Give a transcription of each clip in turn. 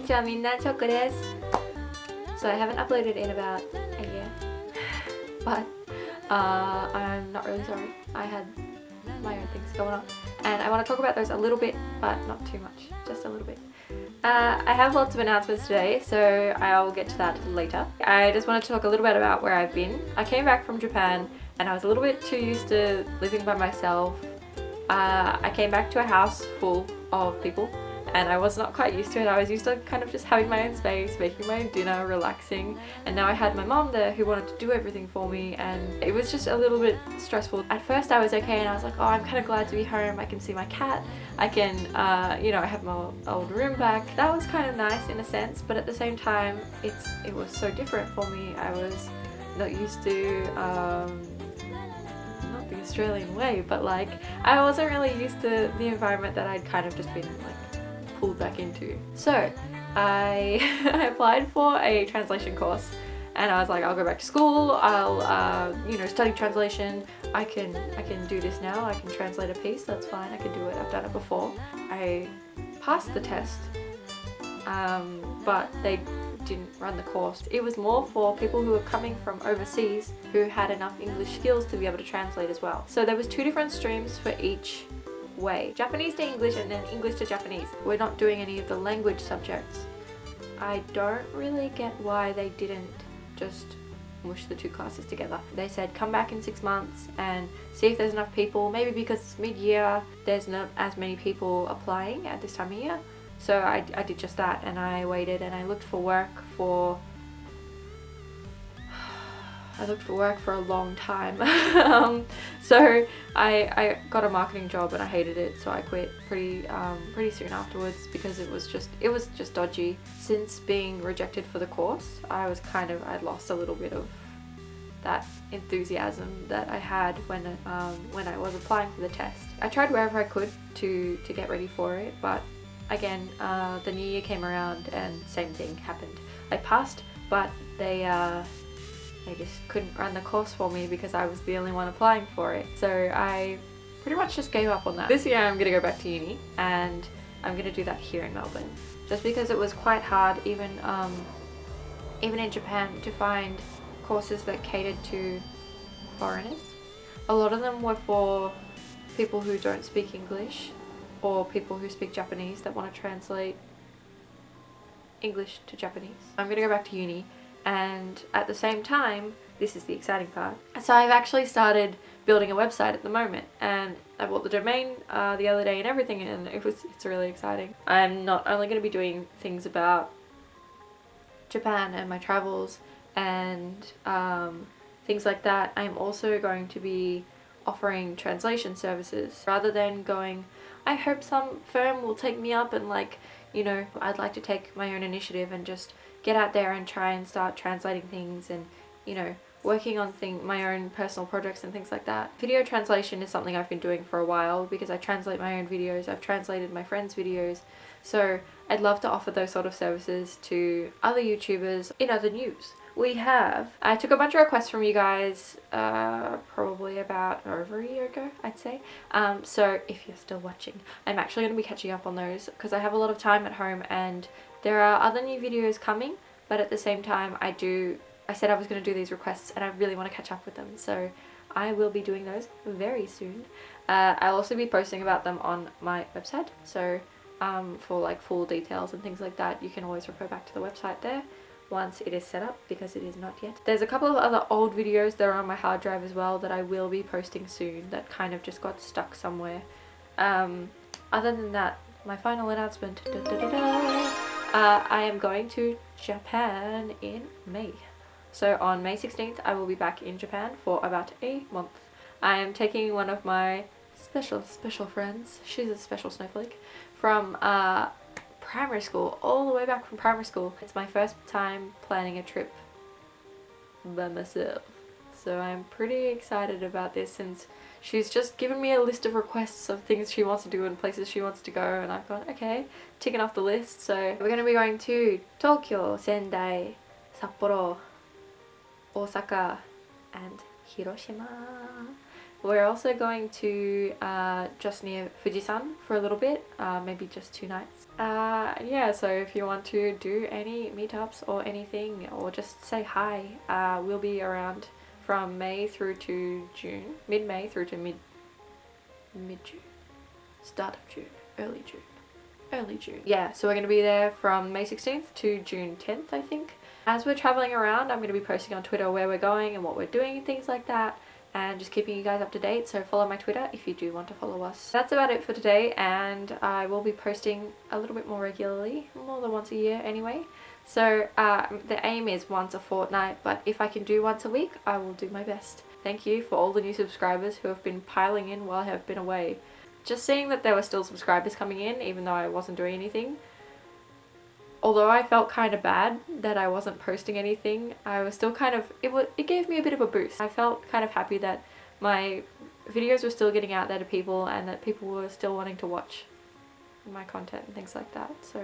ちはみんなチョコです So I haven't uploaded in about a year but I'm not really sorry. I had my own things going on and I want to talk about those a little bit but not too much, just a little bit. I have lots of announcements today, so I'll get to that later. I just wanted to talk a little bit about where I've been. I came back from Japan and I was a little bit too used to living by myself. I came back to a house full of people and I was not quite used to it. I was used to kind of just having my own space, making my own dinner, relaxing, and now I had my mom there who wanted to do everything for me and it was just a little bit stressful. At first I was okay and I was like, oh, I'm kind of glad to be home. I can see my cat, I can, you know, I have my old room back. That was kind of nice in a sense, but at the same time it was so different for me. I was not used to not the Australian way, but like I wasn't really used to the environment that I'd kind of just been like pulled back into. So I applied for a translation course and I was like, I'll go back to school, I'll you know, study translation. I can do this now, I can translate a piece, that's fine, I can do it, I've done it before. I passed the test but they didn't run the course. It was more for people who were coming from overseas who had enough English skills to be able to translate as well. So there was two different streams for each way. Japanese to English and then English to Japanese. We're not doing any of the language subjects. I don't really get why they didn't just mush the two classes together. They said come back in 6 months and see if there's enough people. Maybe because it's mid-year there's not as many people applying at this time of year. So I did just that and I waited and I looked for work for a long time. So I got a marketing job and I hated it, so I quit pretty soon afterwards because it was just dodgy. Since being rejected for the course, I'd lost a little bit of that enthusiasm that I had when I was applying for the test. I tried wherever I could to get ready for it, but again, the new year came around and same thing happened. I passed, but they just couldn't run the course for me because I was the only one applying for it. So I pretty much just gave up on that. This year I'm gonna go back to uni and I'm gonna do that here in Melbourne. Just because it was quite hard even in Japan to find courses that catered to foreigners. A lot of them were for people who don't speak English or people who speak Japanese that want to translate English to Japanese. I'm gonna go back to uni and at the same time, this is the exciting part. So I've actually started building a website at the moment and I bought the domain the other day and everything and it's really exciting. I'm not only going to be doing things about Japan and my travels and things like that, I'm also going to be offering translation services rather than going, I hope some firm will take me up and like, you know, I'd like to take my own initiative and just get out there and try and start translating things and, you know, working on my own personal projects and things like that. Video translation is something I've been doing for a while because I translate my own videos, I've translated my friends' videos, so I'd love to offer those sort of services to other YouTubers. In other news, I took a bunch of requests from you guys probably about over a year ago, I'd say. So if you're still watching, I'm actually going to be catching up on those because I have a lot of time at home and there are other new videos coming, but at the same time I said I was going to do these requests and I really want to catch up with them, so I will be doing those very soon. I'll also be posting about them on my website, so for like full details and things like that you can always refer back to the website there once it is set up, because it is not yet. There's a couple of other old videos that are on my hard drive as well that I will be posting soon that kind of just got stuck somewhere. Other than that, my final announcement, I am going to Japan in May. So on May 16th I will be back in Japan for about a month. I am taking one of my special friends, she's a special snowflake, from primary school, all the way back from primary school. It's my first time planning a trip by myself, so I'm pretty excited about this since she's just given me a list of requests of things she wants to do and places she wants to go, and I've gone, okay, ticking off the list. So we're going to be going to Tokyo, Sendai, Sapporo, Osaka and Hiroshima. We're also going to just near Fujisan for a little bit, maybe just 2 nights. Yeah, so if you want to do any meetups or anything, or just say hi, we'll be around from May through to June, mid-May through to mid-June, start of June, early June. Yeah, so we're going to be there from May 16th to June 10th, I think. As we're traveling around, I'm going to be posting on Twitter where we're going and what we're doing and things like that, and just keeping you guys up to date, so follow my Twitter if you do want to follow us. That's about it for today, and I will be posting a little bit more regularly, more than once a year anyway. So the aim is once a fortnight, but if I can do once a week, I will do my best. Thank you for all the new subscribers who have been piling in while I have been away. Just seeing that there were still subscribers coming in even though I wasn't doing anything. Although I felt kind of bad that I wasn't posting anything, I was still kind of, it gave me a bit of a boost. I felt kind of happy that my videos were still getting out there to people and that people were still wanting to watch my content and things like that. So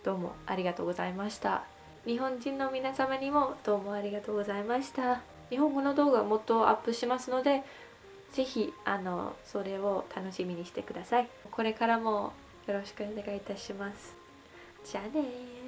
どうもありがとうございました。日本人の皆様にもどうもありがとうございました。日本語の動画をもっとアップしますので、ぜひそれを楽しみにしてください。これからもよろしくお願いいたします。じゃあねー。